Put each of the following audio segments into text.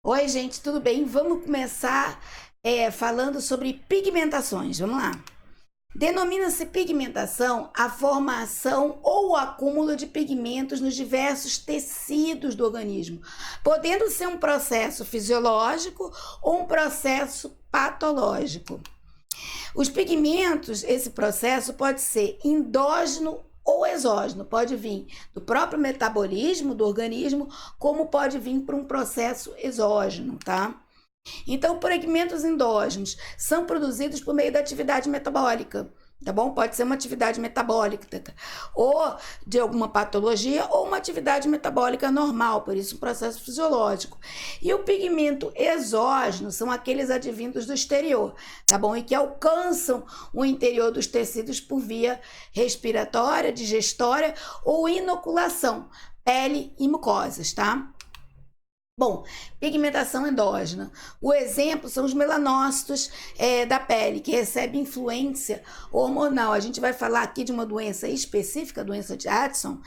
Oi, gente, tudo bem? Vamos começar falando sobre pigmentações. Vamos lá. Denomina-se pigmentação a formação ou o acúmulo de pigmentos nos diversos tecidos do organismo, podendo ser um processo fisiológico ou um processo patológico. Os pigmentos, esse processo pode ser endógeno ou exógeno, pode vir do próprio metabolismo do organismo, como pode vir por um processo exógeno, tá? Então, pigmentos endógenos são produzidos por meio da atividade metabólica, tá bom? Pode ser uma atividade metabólica, ou de alguma patologia, ou uma atividade metabólica normal, por isso um processo fisiológico. E o pigmento exógeno são aqueles advindos do exterior, tá bom? E que alcançam o interior dos tecidos por via respiratória, digestória ou inoculação, pele e mucosas, tá? Bom, pigmentação endógena. O exemplo são os melanócitos da pele, que recebem influência hormonal. A gente vai falar aqui de uma doença específica, a doença de Addison,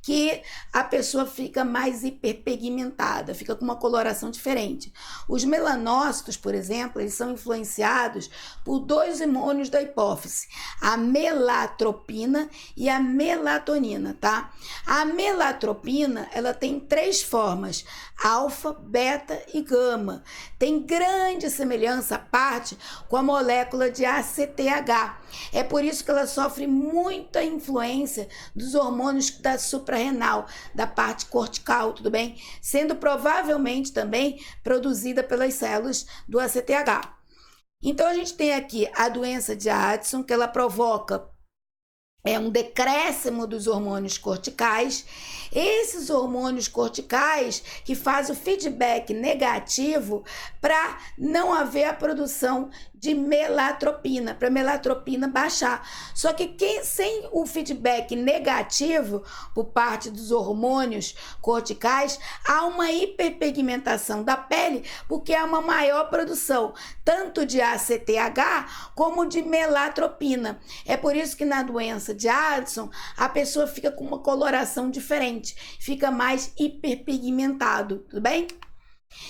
que a pessoa fica mais hiperpigmentada, fica com uma coloração diferente. Os melanócitos, por exemplo, eles são influenciados por dois hormônios da hipófise, a melatropina e a melatonina, tá? A melatropina, ela tem três formas: alfa, beta e gama. Tem grande semelhança à parte com a molécula de ACTH. É por isso que ela sofre muita influência dos hormônios da suprarrenal, da parte cortical, tudo bem? Sendo provavelmente também produzida pelas células do ACTH. Então a gente tem aqui a doença de Addison, que ela provoca um decréscimo dos hormônios corticais. Esses hormônios corticais que fazem o feedback negativo para não haver a produção de melatropina, para a melatropina baixar. Só que sem o feedback negativo por parte dos hormônios corticais, há uma hiperpigmentação da pele, porque há uma maior produção tanto de ACTH como de melatropina. É por isso que na doença de Addison, a pessoa fica com uma coloração diferente, fica mais hiperpigmentado, tudo bem?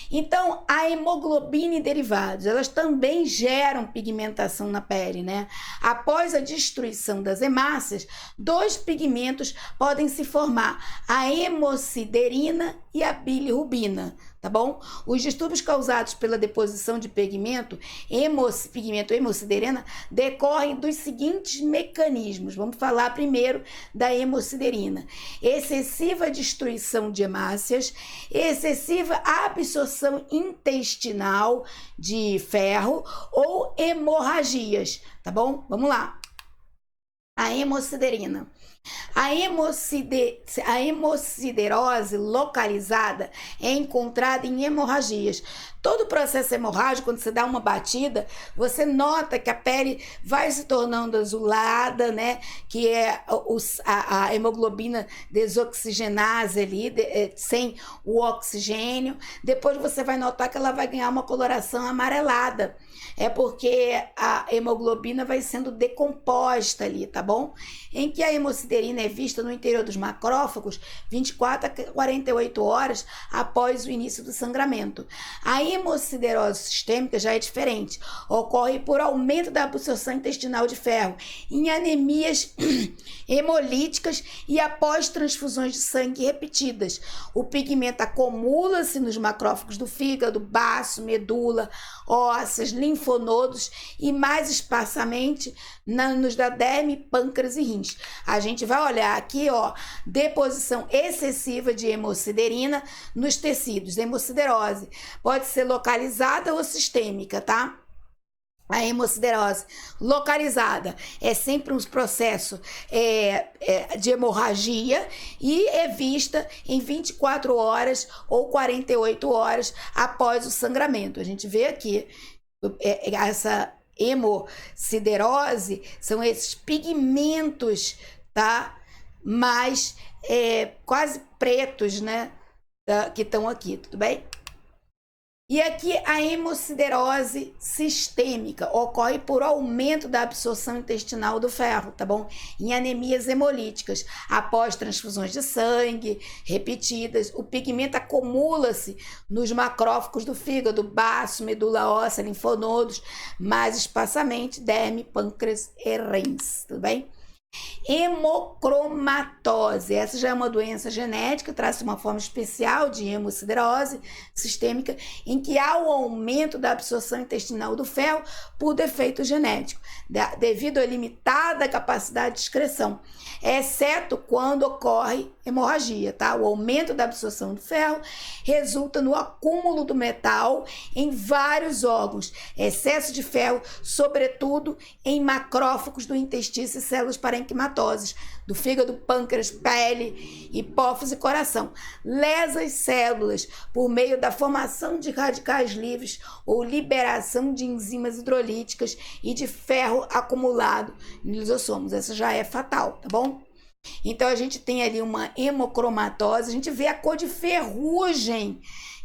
Então, a hemoglobina e derivados, elas também geram pigmentação na pele, né? Após a destruição das hemácias, dois pigmentos podem se formar: a hemosiderina e a bilirrubina, tá bom? Os distúrbios causados pela deposição de pigmento hemosiderina decorrem dos seguintes mecanismos. Vamos falar primeiro da hemosiderina: excessiva destruição de hemácias, excessiva absorção intestinal de ferro ou hemorragias, tá bom? Vamos lá. A hemosiderina. A hemosiderose localizada é encontrada em hemorragias. Todo o processo hemorrágico, quando você dá uma batida, você nota que a pele vai se tornando azulada, né? Que é a hemoglobina desoxigenase ali, sem o oxigênio. Depois você vai notar que ela vai ganhar uma coloração amarelada. É porque a hemoglobina vai sendo decomposta ali, tá bom? Em que a hemosiderina é vista no interior dos macrófagos 24 a 48 horas após o início do sangramento. A hemosiderose sistêmica já é diferente. Ocorre por aumento da absorção intestinal de ferro, em anemias hemolíticas e após transfusões de sangue repetidas. O pigmento acumula-se nos macrófagos do fígado, baço, medula, ósseas, linfonodos e mais esparsamente nos da derme, pâncreas e rins. A gente vai olhar aqui, ó, deposição excessiva de hemosiderina nos tecidos. Hemosiderose pode ser localizada ou sistêmica, tá? A hemosiderose localizada é sempre um processo de hemorragia e é vista em 24 horas ou 48 horas após o sangramento. A gente vê aqui essa hemosiderose, são esses pigmentos, tá? Mais quase pretos, né? Que estão aqui, tudo bem? E aqui a hemosiderose sistêmica ocorre por aumento da absorção intestinal do ferro, tá bom? Em anemias hemolíticas, após transfusões de sangue repetidas, o pigmento acumula-se nos macrófagos do fígado, baço, medula óssea, linfonodos, mais espaçamente derme, pâncreas e rins, tudo bem? Hemocromatose, essa já é uma doença genética, traz uma forma especial de hemosiderose sistêmica, em que há o aumento da absorção intestinal do ferro por defeito genético, devido à limitada capacidade de excreção, exceto quando ocorre hemorragia, tá? O aumento da absorção do ferro resulta no acúmulo do metal em vários órgãos, excesso de ferro, sobretudo em macrófagos do intestino e células parenquimatosas, do fígado, pâncreas, pele, hipófise e coração. Lesa as células por meio da formação de radicais livres ou liberação de enzimas hidrolíticas e de ferro acumulado nos lisossomos. Essa já é fatal, tá bom? Então a gente tem ali uma hemocromatose, a gente vê a cor de ferrugem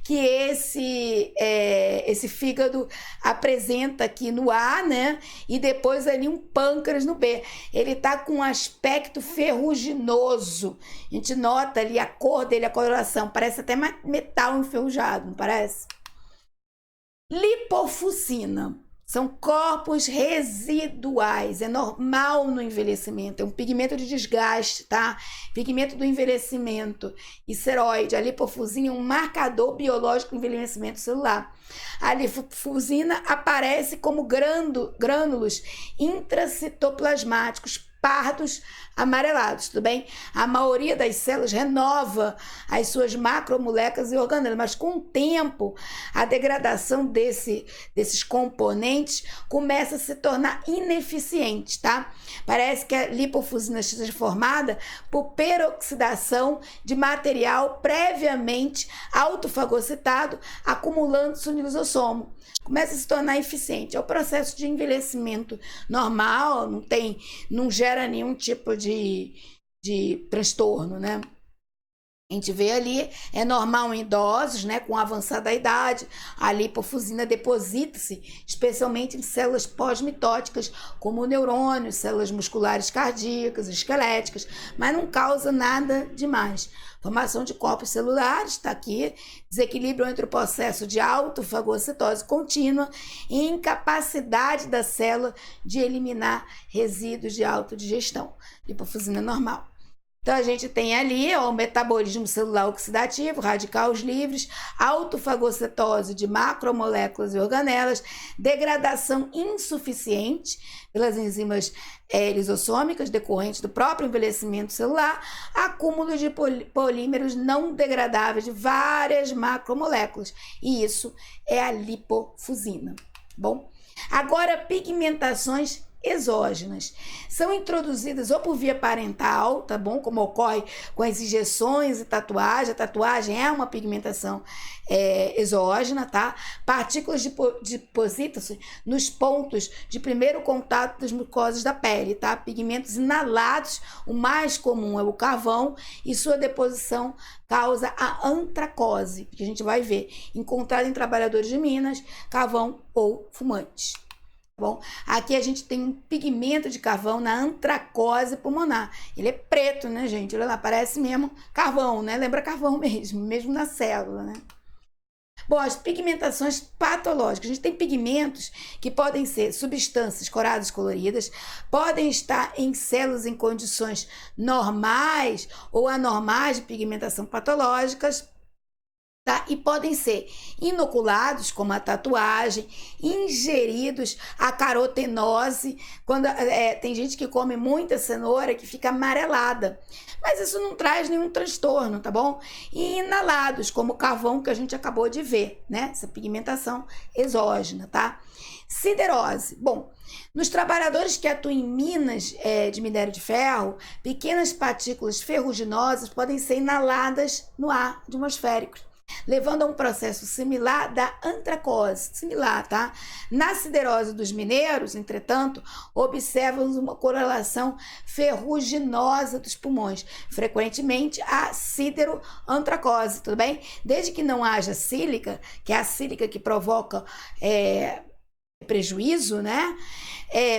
que esse fígado apresenta aqui no A, né? E depois ali um pâncreas no B. Ele tá com um aspecto ferruginoso. A gente nota ali a cor dele, a coloração. Parece até metal enferrujado, não parece? Lipofuscina. São corpos residuais, é normal no envelhecimento, é um pigmento de desgaste, tá? Pigmento do envelhecimento, esteroide, a lipofusina é um marcador biológico do envelhecimento celular. A lipofusina aparece como grânulos intracitoplasmáticos pardos amarelados, tudo bem? A maioria das células renova as suas macromoléculas e organelas, mas com o tempo, a degradação desses componentes começa a se tornar ineficiente, tá? Parece que a lipofusina seja formada por peroxidação de material previamente autofagocitado, acumulando-se no lisossomo. Começa a se tornar eficiente. É o processo de envelhecimento normal, não gera nenhum tipo de transtorno, né? A gente vê ali, é normal em idosos, né, com avançada idade, a lipofusina deposita-se, especialmente em células pós-mitóticas, como neurônios, células musculares cardíacas, esqueléticas, mas não causa nada demais. Formação de corpos celulares, está aqui, desequilíbrio entre o processo de autofagocitose contínua e incapacidade da célula de eliminar resíduos de autodigestão. Lipofusina normal. Então, a gente tem ali o metabolismo celular oxidativo, radicais livres, autofagocitose de macromoléculas e organelas, degradação insuficiente pelas enzimas lisossômicas decorrentes do próprio envelhecimento celular, acúmulo de polímeros não degradáveis de várias macromoléculas. E isso é a lipofusina. Bom, agora pigmentações exógenas. São introduzidas ou por via parental, tá bom? Como ocorre com as injeções e tatuagem. A tatuagem é uma pigmentação exógena, tá? Partículas depositam-se nos pontos de primeiro contato das mucosas da pele, tá? Pigmentos inalados, o mais comum é o carvão, e sua deposição causa a antracose, que a gente vai ver, encontrada em trabalhadores de minas, carvão ou fumantes. Bom, aqui a gente tem um pigmento de carvão na antracose pulmonar. Ele é preto, né, gente? Olha lá, parece mesmo carvão, né? Lembra carvão mesmo na célula, né? Bom, as pigmentações patológicas. A gente tem pigmentos que podem ser substâncias coradas coloridas, podem estar em células em condições normais ou anormais de pigmentação patológicas, tá? E podem ser inoculados, como a tatuagem, ingeridos, a carotenose, quando tem gente que come muita cenoura que fica amarelada, mas isso não traz nenhum transtorno, tá bom? E inalados, como o carvão que a gente acabou de ver, né? Essa pigmentação exógena, tá? Siderose. Bom, nos trabalhadores que atuam em minas de minério de ferro, pequenas partículas ferruginosas podem ser inaladas no ar atmosférico. levando a um processo similar da antracose, similar, tá? Na siderose dos mineiros, entretanto, observamos uma correlação ferruginosa dos pulmões, frequentemente a sideroantracose, tudo bem? Desde que não haja sílica, que é a sílica que provoca prejuízo, né?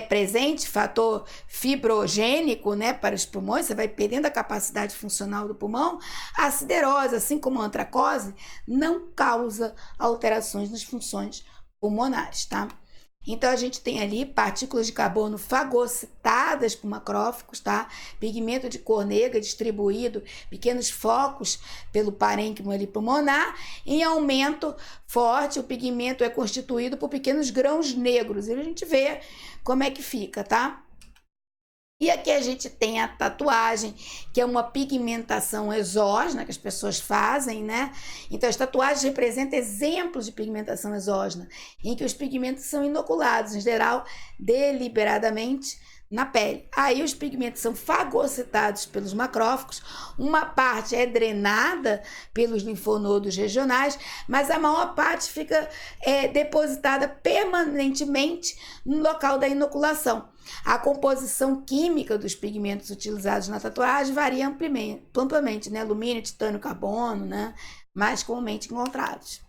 Presente, fator fibrogênico, né, para os pulmões, você vai perdendo a capacidade funcional do pulmão. A siderose, assim como a antracose, não causa alterações nas funções pulmonares, tá? Então, a gente tem ali partículas de carbono fagocitadas por macrófagos, tá? Pigmento de cor negra distribuído, pequenos focos pelo parênquima ali pulmonar. Em aumento forte, o pigmento é constituído por pequenos grãos negros. E a gente vê como é que fica, tá? E aqui a gente tem a tatuagem, que é uma pigmentação exógena que as pessoas fazem, né? Então, as tatuagens representam exemplos de pigmentação exógena, em que os pigmentos são inoculados, em geral, deliberadamente, na pele. Aí os pigmentos são fagocitados pelos macrófagos, uma parte é drenada pelos linfonodos regionais, mas a maior parte fica depositada permanentemente no local da inoculação. A composição química dos pigmentos utilizados na tatuagem varia amplamente, né? Alumínio, titânio, carbono, né? Mais comumente encontrados.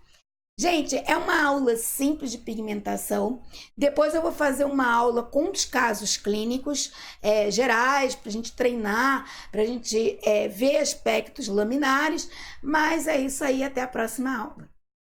Gente, é uma aula simples de pigmentação. Depois eu vou fazer uma aula com os casos clínicos gerais, para a gente treinar, para a gente ver aspectos laminares. Mas é isso aí, até a próxima aula.